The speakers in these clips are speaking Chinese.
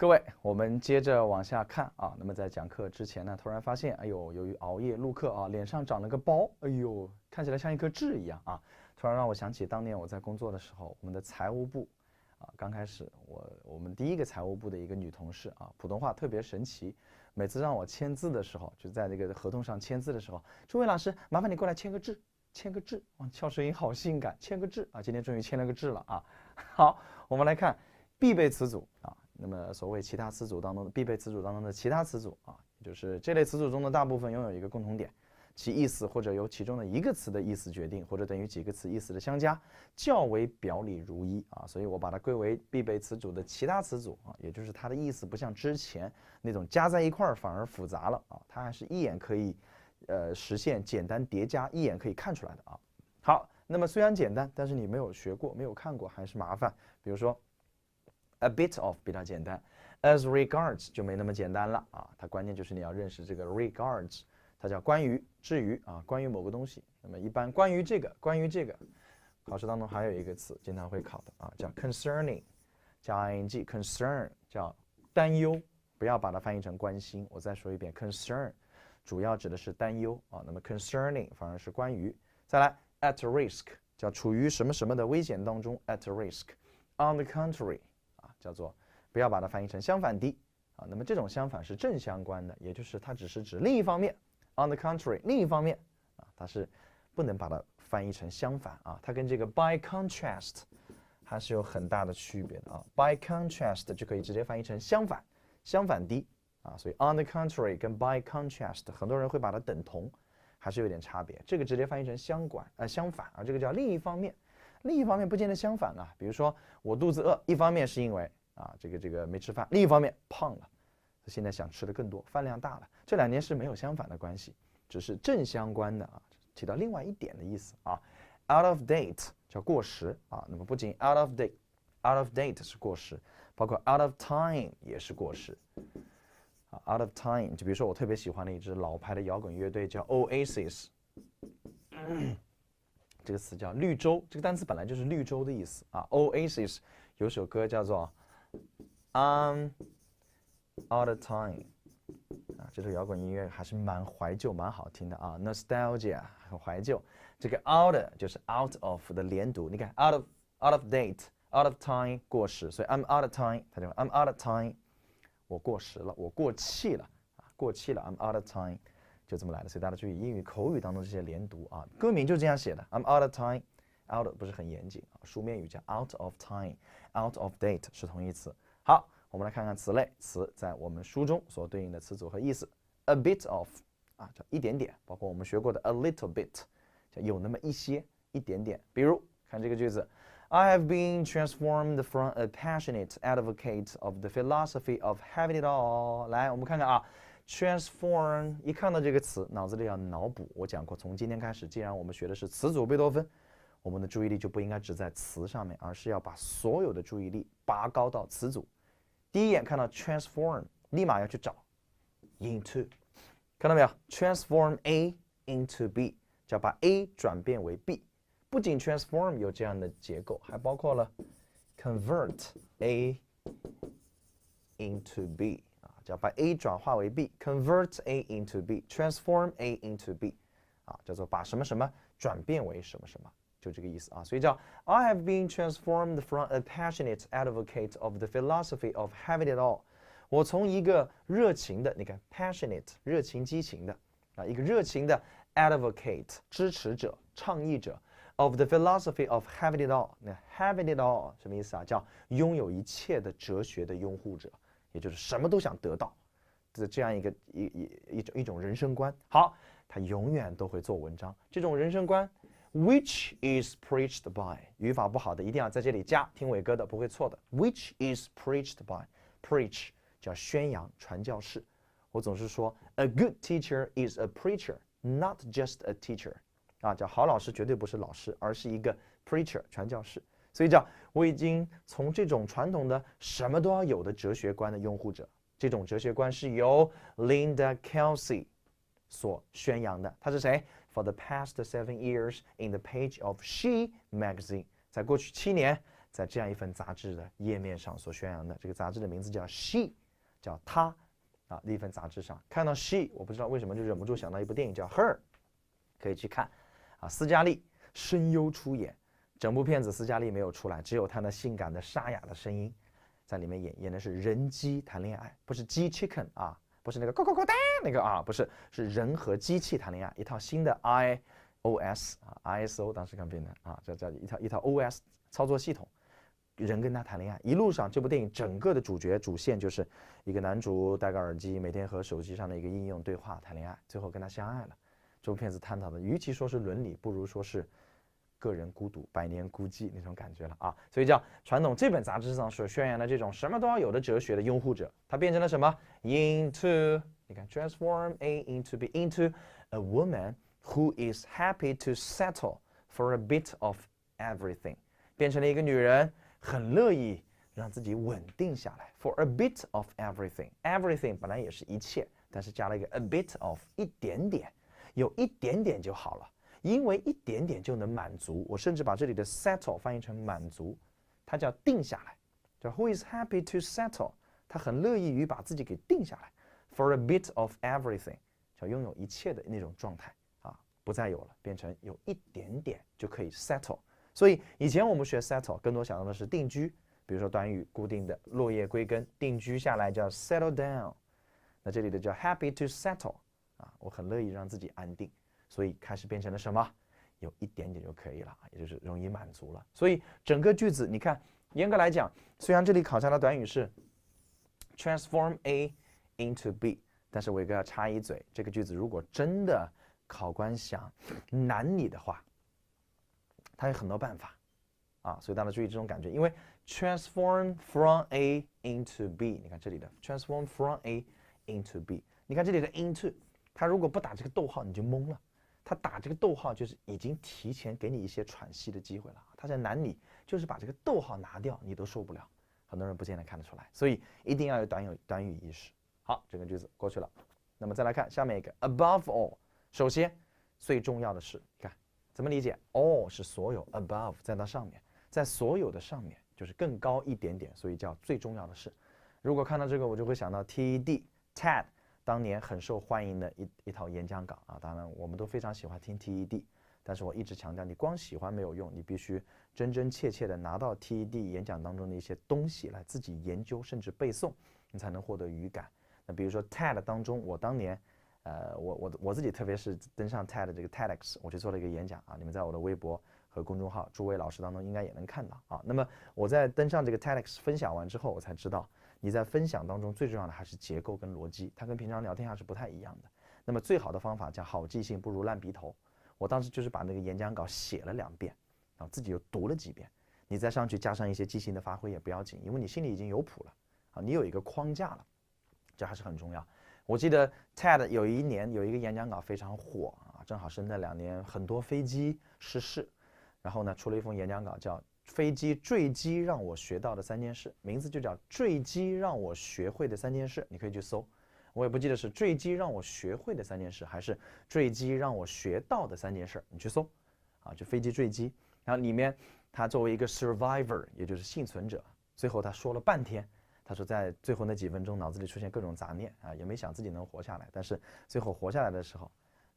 各位，我们接着往下看啊。那么在讲课之前呢，突然发现，哎呦，由于熬夜录课啊，脸上长了个包，哎呦，看起来像一颗痣一样啊。突然让我想起当年我在工作的时候，我们的财务部啊，刚开始我们第一个财务部的一个女同事啊，普通话特别神奇。每次让我签字的时候，就在那个合同上签字的时候，诸位老师，麻烦你过来签个字，签个字。哇，翘舌音好性感，签个字啊！今天终于签了个字了啊。好，我们来看必备词组啊。那么所谓其他词组当中的必备词组当中的其他词组啊，也就是这类词组中的大部分拥有一个共同点，其意思或者由其中的一个词的意思决定，或者等于几个词意思的相加，较为表里如一啊。所以我把它归为必备词组的其他词组啊，也就是它的意思不像之前那种加在一块儿反而复杂了啊，它还是一眼可以实现简单叠加，一眼可以看出来的啊。好，那么虽然简单，但是你没有学过，没有看过还是麻烦。比如说a bit of 比较简单 ，as regards 就没那么简单了啊。它关键就是你要认识这个 regards， 它叫关于、至于啊，关于某个东西。那么一般关于这个，考试当中还有一个词经常会考的啊，叫 concerning， 加 ing，concern 叫担忧，不要把它翻译成关心。我再说一遍 ，concern 主要指的是担忧啊，那么 concerning 反而是关于。再来 at risk 叫处于什么什么的危险当中 at risk。on the contrary。叫做不要把它翻译成相反的啊，那么这种相反是正相关的，也就是它只是指另一方面 ，on the contrary 另一方面啊，它是不能把它翻译成相反啊，它跟这个 by contrast 还是有很大的区别的啊 ，by contrast 就可以直接翻译成相反，相反的啊，所以 on the contrary 跟 by contrast 很多人会把它等同，还是有点差别，这个直接翻译成相反啊，这个叫另一方面。另一方面不见得相反啊，比如说我肚子饿，一方面是因为啊这个没吃饭，另一方面胖了，现在想吃的更多，饭量大了，这两件事没有相反的关系，只是正相关的啊，起到另外一点的意思啊。out of date 叫过时啊，那么不仅 out of date 是过时，包括 out of time 也是过时啊。out of time 就比如说我特别喜欢的一支老牌的摇滚乐队叫 Oasis。这个词叫绿洲，这个单词本来就是绿洲的意思啊。Oasis 有首歌叫做 I'm Out of Time 啊，这首摇滚音乐还是蛮怀旧、蛮好听的啊。Nostalgia 很怀旧，这个 out 就是 out of 的连读，你看 out of date、out of time 过时，所以 I'm out of time， 它就 I'm out of time， 我过时了，我过气了啊，过气了 I'm out of time。就这么来的，所以大家注意英语口语当中这些连读啊，歌名就这样写的 ，I'm out of time，out 不是很严谨啊，书面语叫 out of time，out of date 是同义词。好，我们来看看词类，词在我们书中所对应的词组和意思。a bit of 啊，叫一点点，包括我们学过的 a little bit， 叫有那么一些，一点点。比如看这个句子 ，I have been transformed from a passionate advocate of the philosophy of having it all。来，我们看看啊。transform 一看到这个词，脑子里要脑补。我讲过，从今天开始，既然我们学的是词组贝多芬，我们的注意力就不应该只在词上面，而是要把所有的注意力拔高到词组。第一眼看到 transform， 立马要去找 into， 看到没有 ？transform A into B， 叫把 A 转变为 B。不仅 transform 有这样的结构，还包括了 convert A into B。叫把 A 转化为 B，convert A into B，transform A into B， 啊，叫做把什么什么转变为什么什么，就这个意思啊。所以叫 I have been transformed from a passionate advocate of the philosophy of having it all。我从一个热情的，你看 passionate 热情激情的啊，一个热情的 advocate 支持者、倡议者 of the philosophy of having it all。那 having it all 什么意思啊？叫拥有一切的哲学的拥护者。也就是什么都想得到的这样一种人生观。好，他永远都会做文章。这种人生观 ，which is preached by， 语法不好的一定要在这里加，听伟哥的不会错的。which is preached by，preach 叫宣扬、传教士。我总是说 ，a good teacher is a preacher，not just a teacher。啊，叫好老师绝对不是老师，而是一个 preacher 传教士。所以叫我已经从这种传统的什么都要有的哲学观的拥护者，这种哲学观是由 Linda Kelsey 所宣扬的。他是谁 ？For the past 7 years in the page of She magazine， 在过去7年，在这样一份杂志的页面上所宣扬的。这个杂志的名字叫 She， 叫她啊。那一份杂志上看到 She， 我不知道为什么就忍不住想到一部电影叫 Her， 可以去看啊。斯嘉丽声优出演，整部片子斯嘉丽没有出来，只有她那性感的沙哑的声音在里面演的是人机谈恋爱，不是鸡 chicken 啊，不是那个咕咕咕哒那个啊，不是，是人和机器谈恋爱，一套新的 iOS 啊 ISO 当时刚变的啊，这叫一套 OS 操作系统，人跟他谈恋爱。一路上这部电影整个的主线就是一个男主戴个耳机，每天和手机上的一个应用对话谈恋爱，最后跟他相爱了。这部片子探讨的，与其说是伦理，不如说是个人孤独、百年孤寂那种感觉了啊。所以叫传统这本杂志上所宣扬的这种什么都要有的哲学的拥护者，他变成了什么 ？into 你看 transform A into B into a woman who is happy to settle for a bit of everything， 变成了一个女人，很乐意让自己稳定下来 for a bit of everything。everything 本来也是一切，但是加了一个 a bit of 一点点，有一点点就好了。因为一点点就能满足，我甚至把这里的 settle 翻译成满足，它叫定下来，叫 who is happy to settle， 他很乐意于把自己给定下来 for a bit of everything， 叫拥有一切的那种状态啊，不再有了，变成有一点点就可以 settle。所以以前我们学 settle 更多想到的是定居，比如说短语固定的落叶归根，定居下来叫 settle down， 那这里的叫 happy to settle 啊，我很乐意让自己安定。所以开始变成了什么？有一点点就可以了，也就是容易满足了。所以整个句子，你看，严格来讲，虽然这里考察的短语是 transform A into B， 但是我有个要插一嘴，这个句子如果真的考官想难你的话，他有很多办法啊。所以大家注意这种感觉，因为 transform from A into B， 你看这里的 transform from A into B， 你看这里的 into， 他如果不打这个逗号，你就懵了。他打这个逗号就是已经提前给你一些喘息的机会了。他在难你，就是把这个逗号拿掉，你都受不了。很多人不见得看得出来，所以一定要有短语意识。好，整个句子过去了。那么再来看下面一个 above all， 首先最重要的是，看怎么理解 all 是所有 above 在它上面，在所有的上面就是更高一点点，所以叫最重要的是。如果看到这个，我就会想到 TED 当年很受欢迎的一套演讲稿啊，当然我们都非常喜欢听 TED， 但是我一直强调，你光喜欢没有用，你必须真真切切的拿到 TED 演讲当中的一些东西来自己研究，甚至背诵，你才能获得语感。那比如说 TED 当中，我当年，我自己特别是登上 TED 这个 TEDx， 我去做了一个演讲啊，你们在我的微博和公众号诸位老师当中应该也能看到啊。那么我在登上这个 TEDx 分享完之后，我才知道。你在分享当中最重要的还是结构跟逻辑，它跟平常聊天还是不太一样的。那么最好的方法叫好记性不如烂笔头。我当时就是把那个演讲稿写了2遍，然后自己又读了几遍。你再上去加上一些即兴的发挥也不要紧，因为你心里已经有谱了啊，你有一个框架了，这还是很重要。我记得 TED 有一年有一个演讲稿非常火啊，正好是那2年很多飞机失事，然后呢出了一封演讲稿叫飞机坠机让我学到的3件事，名字就叫坠机让我学会的3件事，你可以去搜。我也不记得是坠机让我学会的3件事，还是坠机让我学到的3件事，你去搜啊，就飞机坠机。然后里面他作为一个 survivor， 也就是幸存者，最后他说了半天，他说在最后那几分钟脑子里出现各种杂念啊，也没想自己能活下来，但是最后活下来的时候，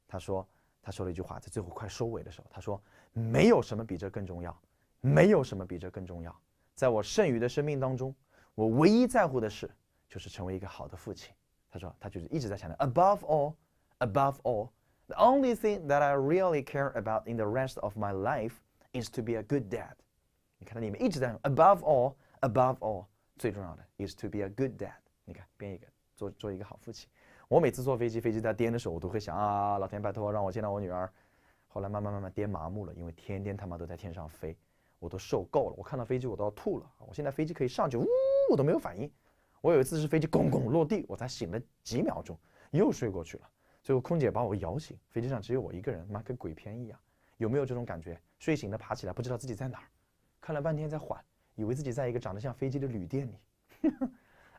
他说了一句话，在最后快收尾的时候，他说没有什么比这更重要。没有什么比这更重要。在我剩余的生命当中，我唯一在乎的事就是成为一个好的父亲。他说，他就是一直在强调 above all, the only thing that I really care about in the rest of my life is to be a good dad。你看它里面一直在 above all， 最重要的 is to be a good dad。你看编一个做一个好父亲。我每次坐飞机在颠的时候，我都会想啊，老天拜托让我见到我女儿。后来慢慢颠麻木了，因为天天他妈都在天上飞。我都受够了，我看到飞机我都要吐了。我现在飞机可以上去，我都没有反应。我有一次是飞机咣咣落地，我才醒了几秒钟，又睡过去了。最后空姐把我摇醒，飞机上只有我一个人，妈跟鬼片一样。有没有这种感觉？睡醒了爬起来不知道自己在哪儿，看了半天在缓，以为自己在一个长得像飞机的旅店里。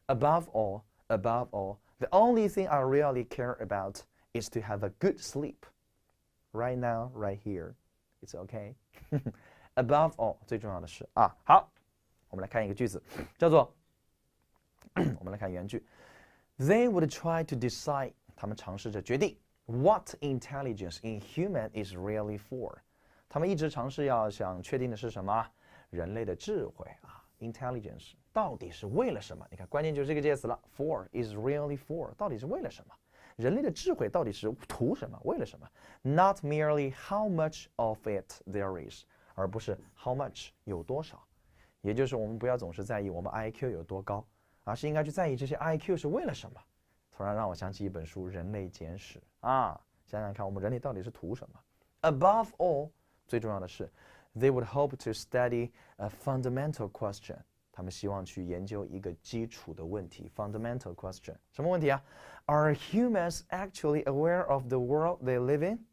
above all, the only thing I really care about is to have a good sleep. Right now, right here, it's okay. Above all， 最重要的是啊，好，我们来看一个句子，叫做我们来看原句 ，They would try to decide， 他们尝试着决定 what intelligence in human is really for， 他们一直尝试要想确定的是什么？人类的智慧啊 ，intelligence 到底是为了什么？你看，关键就是这个介词了 ，for is really for， 到底是为了什么？人类的智慧到底是图什么？为了什么 ？Not merely how much of it there is， 而不是 how much 有多少。也就是我们不要总是在意我们 IQ 有多高，而是应该去在意这些 IQ 是为了什么。突然让我想起一本书《人类简史》啊，想想看，我们人类到底是图什么 ？Above all， 最重要的是 ，they would hope to study a fundamental question。他们希望去研究一个基础的问题 ，fundamental question， 什么问题啊 ？Are humans actually aware of the world they live in？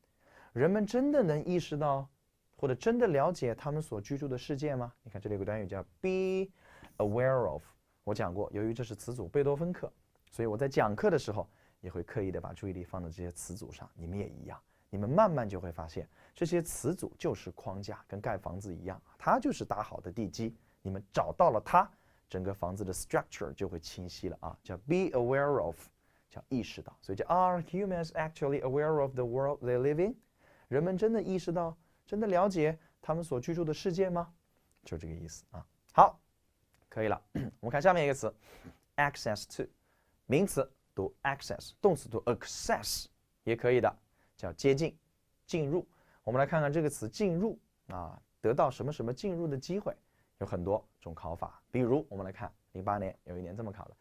人们真的能意识到，或者真的了解他们所居住的世界吗？你看这里有个短语叫 be aware of。我讲过，由于这是词组贝多芬课，所以我在讲课的时候也会刻意的把注意力放在这些词组上。你们也一样，你们慢慢就会发现，这些词组就是框架，跟盖房子一样，它就是打好的地基。你们找到了它，整个房子的 structure 就会清晰了啊，叫 be aware of， 叫意识到，所以叫 Are humans actually aware of the world they live in？ 人们真的意识到，真的了解他们所居住的世界吗？就这个意思啊。好，可以了。我们看下面一个词 ，access to， 名词读 access， 动词读 access 也可以的，叫接近、进入。我们来看看这个词进入啊，得到什么什么进入的机会。有很多种考法，比如我们来看08年有一年这么考的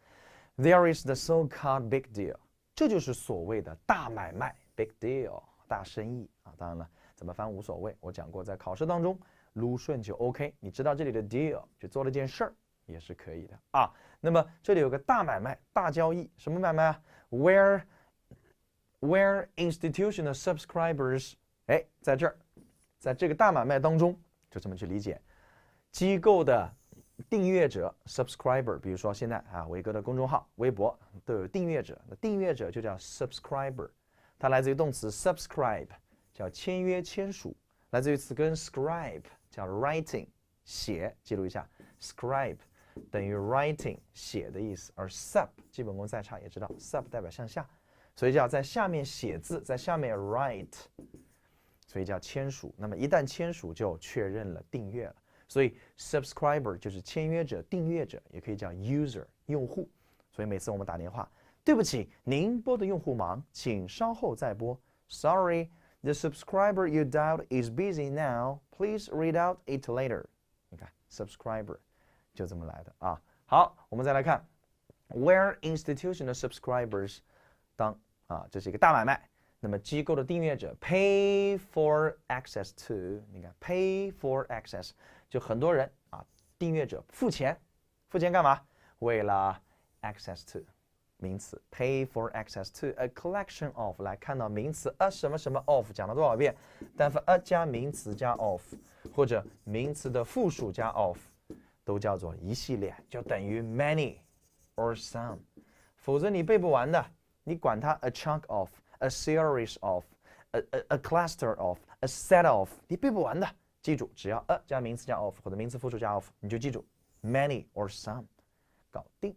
，There is the so-called big deal， 这就是所谓的大买卖 ，big deal， 大生意啊。当然了，怎么翻无所谓，我讲过，在考试当中撸顺就 OK， 你知道这里的 deal 就做了件事儿也是可以的啊。那么这里有个大买卖、大交易，什么买卖啊 ？Where institutional subscribers， 哎，在这儿，在这个大买卖当中，就这么去理解。机构的订阅者 subscriber， 比如说现在啊，伟哥的公众号、微博都有订阅者，那订阅者就叫 subscriber， 它来自于动词 subscribe， 叫签约签署，来自于词根 scribe， 叫 writing， 写，记录一下 scribe 等于 writing 写的意思，而 sub 基本功再差也知道 sub 代表向下，所以叫在下面写字，在下面 write， 所以叫签署。那么一旦签署就确认了订阅了。所以 subscriber 就是签约者、订阅者，也可以叫 user 用户。所以每次我们打电话，对不起，您拨的用户忙，请稍后再拨。Sorry, the subscriber you dialed is busy now. Please read out it later. 你看 subscriber 就这么来的啊。好，我们再来看 where institutional subscribers 当啊，这是一个大买卖。那么机构的订阅者 pay for access to， 你看 pay for access， 就很多人啊，订阅者付钱，付钱干嘛？为了 access to， 名词 pay for access to a collection of， 来看到名词 a 什么什么 of 讲了多少遍？单词 a 加名词加 of， 或者名词的复数加 of， 都叫做一系列，就等于 many or some， 否则你背不完的，你管它 a chunk of。A series of, a cluster of, a set of， 你背不完的。记住，只要 a 加名词加 of 或者名词复数加 of， 你就记住 many or some， 搞定。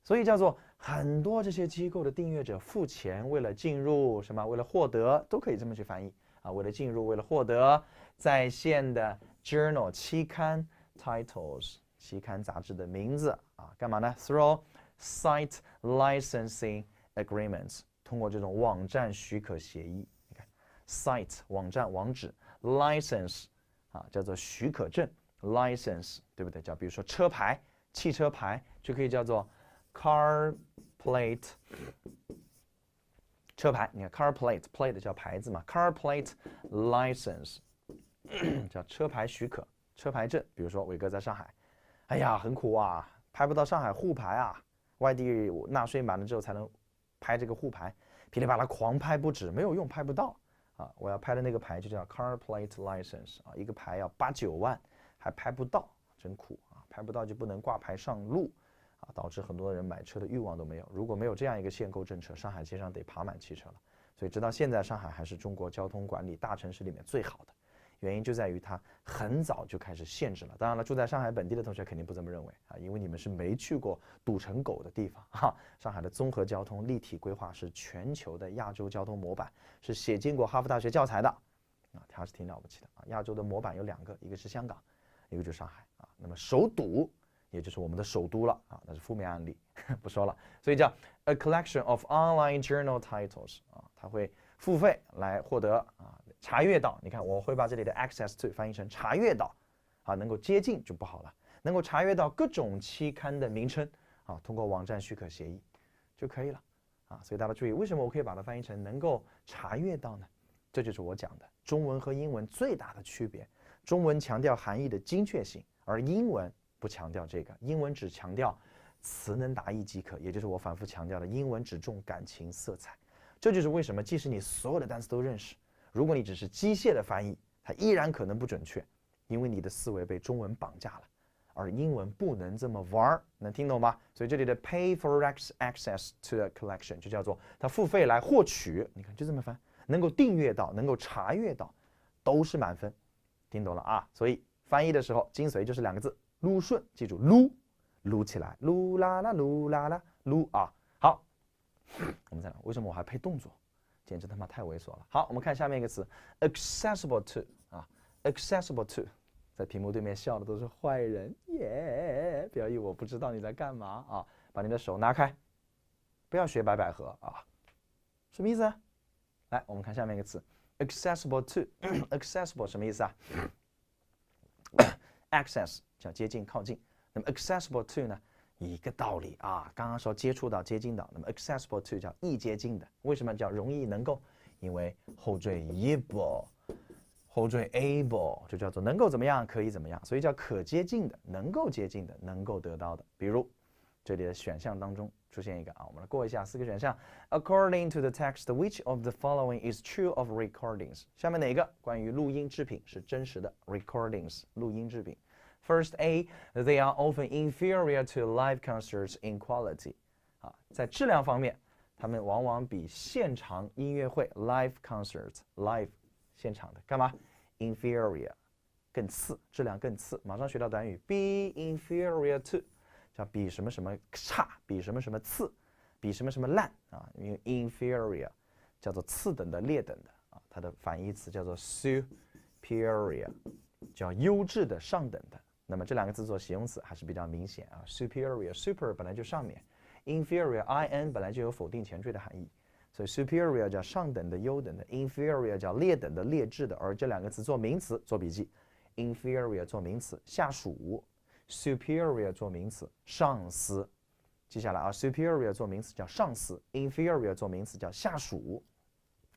所以叫做很多这些机构的订阅者付钱，为了进入什么？为了获得，都可以这么去翻译啊。为了进入，为了获得在线的 journal 期刊 titles 期刊杂志的名字啊，干嘛呢 ？Through site licensing agreements。通过这种网站许可协议，你看 ，site 网站网址 ，license 啊叫做许可证 ，license 对不对？叫比如说车牌、汽车牌就可以叫做 car plate 车牌，你看 car plate 叫牌子嘛 ，car plate license 叫车牌许可、车牌证。比如说伟哥在上海，哎呀很苦啊，拍不到上海沪牌啊，外地纳税满了之后才能。拍这个沪牌，噼里啪啦狂拍不止，没有用，拍不到啊！我要拍的那个牌就叫 car plate license 啊，一个牌要8、9万，还拍不到，真苦啊！拍不到就不能挂牌上路啊，导致很多人买车的欲望都没有。如果没有这样一个限购政策，上海街上得爬满汽车了。所以直到现在，上海还是中国交通管理大城市里面最好的，原因就在于它很早就开始限制了。当然了，住在上海本地的同学肯定不这么认为啊，因为你们是没去过堵成狗的地方哈。上海的综合交通立体规划是全球的亚洲交通模板，是写进过哈佛大学教材的啊，它还是挺了不起的啊。亚洲的模板有2个，一个是香港，一个就是上海啊。那么首堵，也就是我们的首都了啊，那是负面案例，不说了。所以叫 a collection of online journal titles 啊，它会付费来获得啊。查阅到，你看我会把这里的 access to 翻译成查阅到，啊，能够接近就不好了，能够查阅到各种期刊的名称，啊，通过网站许可协议就可以了，啊，所以大家注意，为什么我可以把它翻译成能够查阅到呢？这就是我讲的中文和英文最大的区别，中文强调含义的精确性，而英文不强调这个，英文只强调词能达意即可，也就是我反复强调的，英文只重感情色彩。这就是为什么即使你所有的单词都认识，如果你只是机械的翻译，它依然可能不准确，因为你的思维被中文绑架了，而英文不能这么玩，能听懂吗？所以这里的 pay for access to a collection 就叫做它付费来获取，你看就这么翻，能够订阅到，能够查阅到，都是满分，听懂了啊？所以翻译的时候精髓就是2个字，撸顺，记住撸，撸起来，撸啦啦撸啦啦撸啊！好，我们再来，为什么我还配动作？简直他妈太猥琐了。好，我们看下面一个词 accessible to 啊 accessible to， 在屏幕对面笑的都是坏人耶，表示我不知道你在干嘛啊，把你的手拿开，不要学白百合啊，什么意思啊？来，我们看下面一个词 accessible to accessible 什么意思啊access 叫接近靠近，那么 accessible to 呢？一个道理啊，刚刚说接触到、接近到，那么 accessible to 叫易接近的，为什么叫容易能够？因为后缀 able， 后缀 able 就叫做能够怎么样，可以怎么样，所以叫可接近的、能够接近的、能够得到的。比如这里的选项当中出现一个啊，我们来过一下4个选项。According to the text, which of the following is true of recordings？ 下面哪个关于录音制品是真实的 ？Recordings 录音制品。First A, they are often inferior to live concerts in quality. 啊，在质量方面，他们往往比现场音乐会 live concerts live 现场的干嘛 inferior 更次，质量更次。马上学到短语 be inferior to， 叫比什么什么差，比什么什么次，比什么什么烂啊。因为 inferior 叫做次等的、劣等的啊，它的反义词叫做 superior， 叫优质的、上等的。那么这2个字做形容词还是比较明显啊 ，superior super 本来就上面 ，inferior in 本来就有否定前缀的含义，所以 superior 叫上等的、优等的 ，inferior 叫劣等的、劣质的，而这2个词做名词做笔记 ，inferior 做名词下属 ，superior 做名词上司，记下来啊 ，superior 做名词叫上司 ，inferior 做名词叫下属，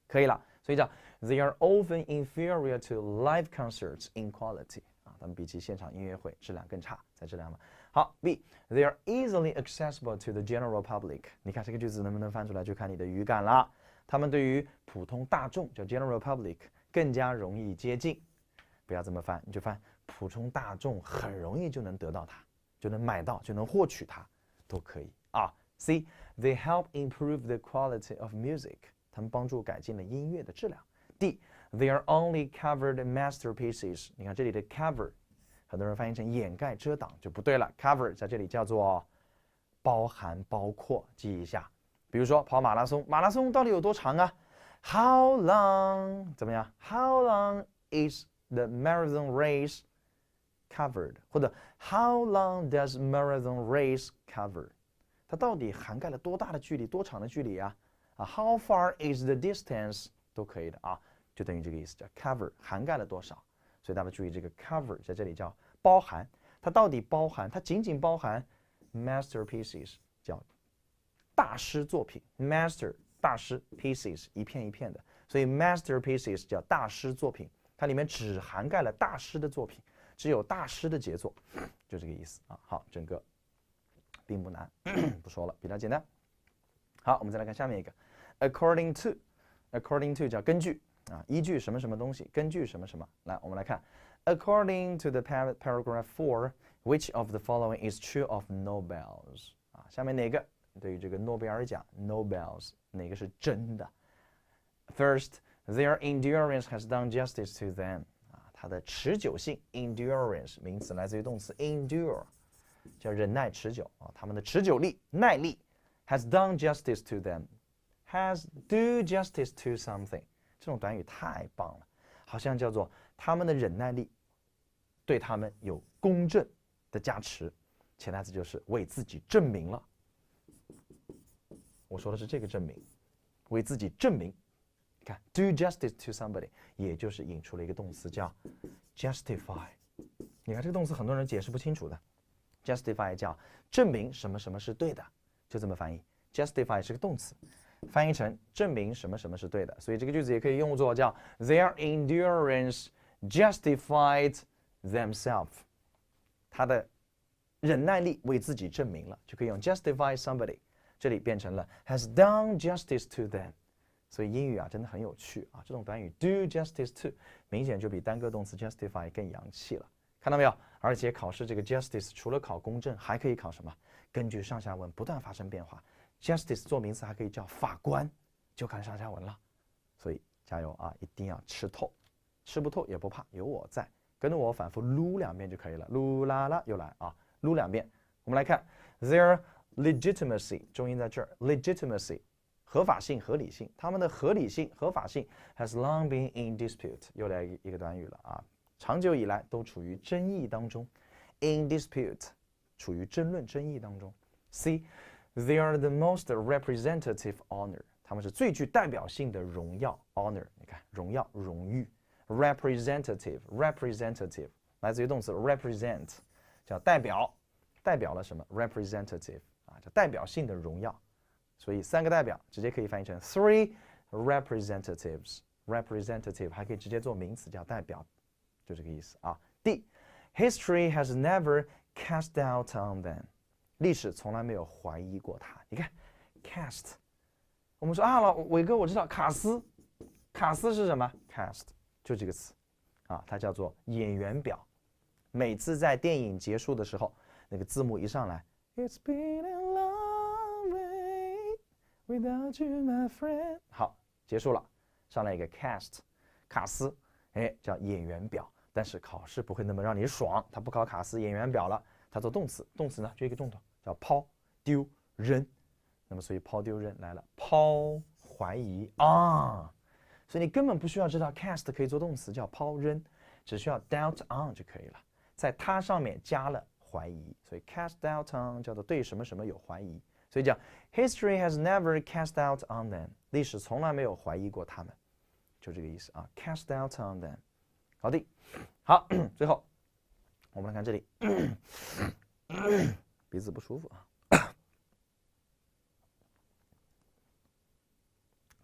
可以了，所以叫 they are often inferior to live concerts in quality。他们比起现场音乐会质量更差，在质量嘛。好 ，B they are easily accessible to the general public。你看这个句子能不能翻出来，就看你的语感了。他们对于普通大众叫 general public 更加容易接近。不要这么翻，你就翻普通大众很容易就能得到它，就能买到，就能获取它，都可以啊。C they help improve the quality of music。他们帮助改进了音乐的质量。D they are only covered masterpieces。你看这里的 cover， 很多人翻译成掩盖、遮挡就不对了。cover 在这里叫做包含、包括，记一下。比如说跑马拉松，马拉松到底有多长啊 ？How long 怎么样 ？How long is the marathon race covered？ 或者 How long does marathon race cover？ 它到底涵盖了多大的距离、多长的距离啊？How far is the distance？ 都可以的啊。就等于这个意思，叫 cover 涵盖了多少，所以大家注意这个 cover 在这里叫包含，它到底包含，它仅仅包含 masterpieces 叫大师作品 ，master 大师 pieces 一片一片的，所以 masterpieces 叫大师作品，它里面只涵盖了大师的作品，只有大师的杰作，就这个意思啊。好，整个并不难，不说了，比较简单。好，我们再来看下面一个 ，according to 叫根据。依据什么什么东西，根据什么什么。来，我们来看 ，According to the paragraph 4, which of the following is true of Nobels？ 下面哪个对于这个诺贝尔奖 Nobels 哪个是真的 ？First, their endurance has done justice to them。它的持久性 endurance 名词来自于动词 endure， 叫忍耐持久啊，他们的持久力、耐力 has done justice to them，has do justice to something， 这种短语太棒了，好像叫做他们的忍耐力对他们有公正的加持，潜台词就是为自己证明了。我说的是这个证明，为自己证明。你看 do justice to somebody， 也就是引出了一个动词叫 justify。你看这个动词很多人解释不清楚的 ，justify 叫证明什么什么是对的，就这么翻译。justify 是个动词，翻译成证明什么什么是对的，所以这个句子也可以用作叫 their endurance justified themselves， 他的忍耐力为自己证明了，就可以用 justify somebody， 这里变成了 has done justice to them。所以英语啊真的很有趣啊，这种短语 do justice to 明显就比单个动词 justify 更洋气了，看到没有？而且考试这个 justice 除了考公正，还可以考什么？根据上下文不断发生变化 ，justice 做名词还可以叫法官，就看上下文了。所以加油啊，一定要吃透，吃不透也不怕，有我在，跟着我反复撸2遍就可以了。撸啦啦又来啊，撸2遍。我们来看 their legitimacy， 重音在这儿 legitimacy。合法性、合理性，他们的合理性、合法性 has long been in dispute， 又来一个短语了啊，长久以来都处于争议当中 ，in dispute， 处于争论、争议当中。C， they are the most representative honor， 他们是最具代表性的荣耀 honor， 你看荣耀、荣誉 representative 来自于动词 represent， 叫代表，代表了什么 representative 啊，叫代表性的荣耀。所以3个代表直接可以翻译成 three representative 还可以直接做名词叫代表，就这个意思啊。D history has never cast doubt on them， 历史从来没有怀疑过他。你看 cast， 我们说啊，伟哥我知道卡斯是什么 cast 就这个词啊，它叫做演员表。每次在电影结束的时候，那个字幕一上来 It's been a long way without you my friend， 好，结束了，上来一个 cast 卡斯，哎，叫演员表。但是考试不会那么让你爽，它不考卡斯演员表了，它做动词，动词呢就一个动作叫抛、丢、扔。那么所以抛、丢、扔来了，抛、怀疑啊，所以你根本不需要知道 cast 可以做动词叫抛、扔，只需要 doubt on 就可以了，在它上面加了怀疑，所以 cast doubt on 叫做对什么什么有怀疑，所以叫 history has never cast doubt on them， 历史从来没有怀疑过他们，就这个意思啊 ，cast doubt on them。好的，好，最后我们来看这里，鼻子不舒服啊。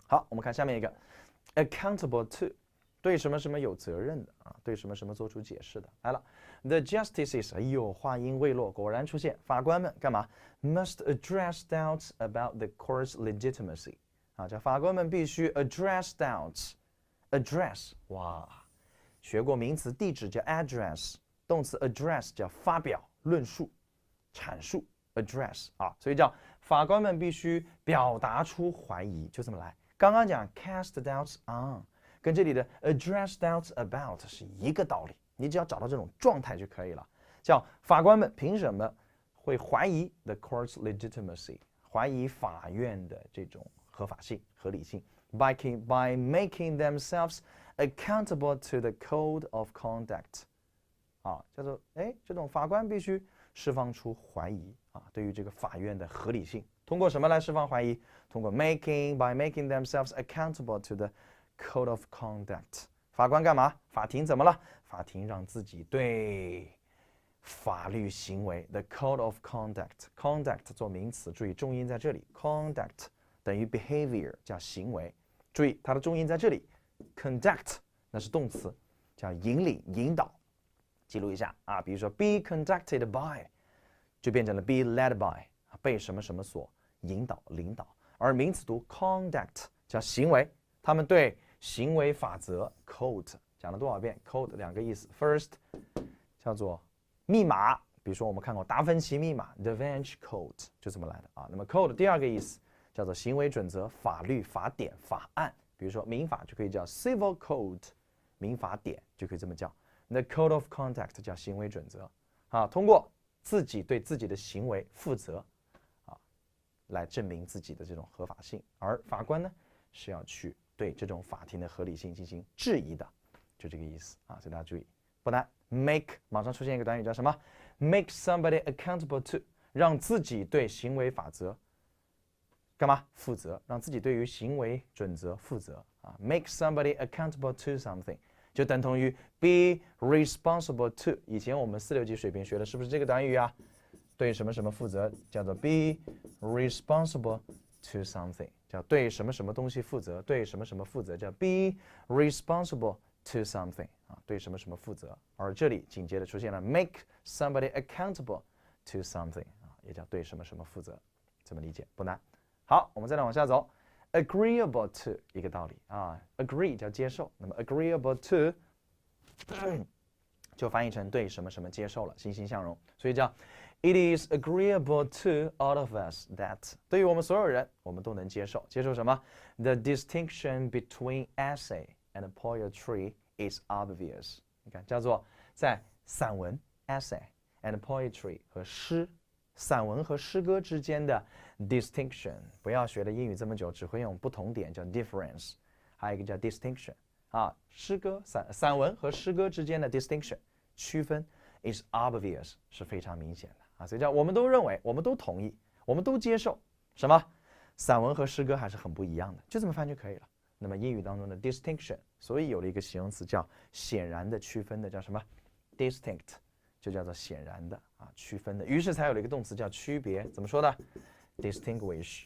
好，我们看下面一个 accountable to， 对什么什么有责任的啊，对什么什么做出解释的。来了 ，the justices， 哎呦，话音未落，果然出现，法官们干嘛 ？must address doubts about the court's legitimacy， 啊，叫法官们必须 address doubts，address， 哇，学过名词地址叫 address， 动词 address 叫发表、论述、阐述 address 啊，所以叫法官们必须表达出怀疑，就这么来。刚刚讲 cast doubts on， 跟这里的 address doubts about 是一个道理，你只要找到这种状态就可以了。叫法官们凭什么会怀疑 the court's legitimacy， 怀疑法院的这种合法性、合理性 by making themselves accountable to the code of conduct， 啊，叫做这种法官必须释放出怀疑啊，对于这个法院的合理性。通过什么来释放怀疑？通过 by making themselves accountable to the code of conduct。法官干嘛？法庭怎么了？法庭让自己对法律行为 the code of conduct 做名词，注意重音在这里 ，conduct 等于 behavior 叫行为，注意它的重音在这里 ，conduct 那是动词，叫引领、引导。记录一下啊，比如说 be conducted by 就变成了 be led by， 被什么什么所引导、领导。而名词读 conduct 叫行为，他们对行为法则 code 讲了多少遍 ？code 2个意思 ，first 叫做密码，比如说我们看过达芬奇密码 Da Vinci Code 就这么来的啊。那么 code 第2个意思叫做行为准则、法律、法典、法案，比如说民法就可以叫 civil code， 民法典就可以这么叫。The code of conduct 叫行为准则啊，通过自己对自己的行为负责啊，来证明自己的这种合法性。而法官呢是要去对这种法庭的合理性进行质疑的，就这个意思啊。所以大家注意，不难。make 马上出现一个短语叫什么 ？make somebody accountable to， 让自己对行为法则干嘛负责？让自己对于行为准则负责啊。make somebody accountable to something 就等同于 be responsible to。以前我们4、6级水平学的是不是这个短语啊？对什么什么负责，叫做 be responsible to something， 叫对什么什么东西负责，对什么什么负责，叫 be responsible to something 啊，对什么什么负责。而这里紧接着出现了 make somebody accountable to something 啊，也叫对什么什么负责，这么理解不难。好，我们再来往下走 ，agreeable to 一个道理啊 ，agree 叫接受，那么 agreeable to 就翻译成对什么什么接受了，欣欣向荣，所以叫 It is agreeable to all of us that 对于我们所有人，我们都能接受，接受什么 ？The distinction between essay and poetry is obvious。你看，叫做在散文 essay and poetry 和诗。散文和诗歌之间的 distinction， 不要学了英语这么久，只会用不同点叫 difference， 还有一个叫 distinction 啊，诗歌散文和诗歌之间的 distinction 区分 is obvious 是非常明显的啊，所以叫我们都认为，我们都同意，我们都接受什么？散文和诗歌还是很不一样的，就这么翻就可以了。那么英语当中的 distinction， 所以有了一个形容词叫显然的区分的，叫什么 distinct。就叫做显然的啊，区分的。于是才有了一个动词叫区别，怎么说呢 ？distinguish。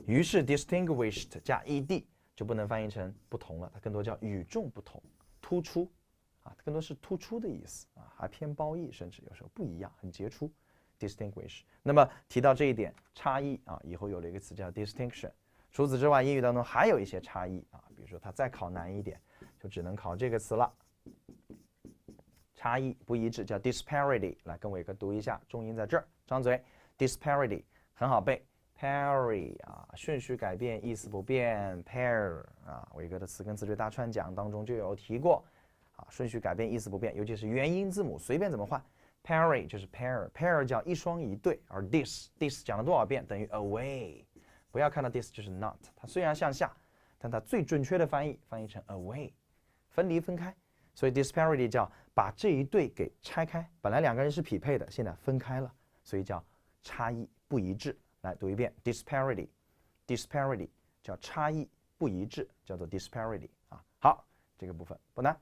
于是 distinguished 加 ed 就不能翻译成不同了，它更多叫与众不同、突出啊，更多是突出的意思啊，还偏褒义，甚至有时候不一样，很杰出。distinguish。那么提到这一点差异啊，以后有了一个词叫 distinction。除此之外，英语当中还有一些差异啊，比如说它再考难一点，就只能考这个词了。差异不一致叫 disparity， 来跟伟哥读一下，重音在这儿，张嘴 disparity 很好背 ，parry 啊，顺序改变意思不变 ，pair 啊，伟哥的词根词缀大串讲当中就有提过啊，顺序改变意思不变，尤其是元音字母随便怎么换 ，parry 就是 pair 叫一双一对，而 this 讲了多少遍等于 away， 不要看到 this 就是 not， 它虽然向下，但它最准确的翻译成 away， 分离分开。所以 disparity 叫把这一对给拆开，本来两个人是匹配的，现在分开了，所以叫差异不一致。来读一遍 disparity 叫差异不一致，叫做 disparity 啊。好，这个部分不难。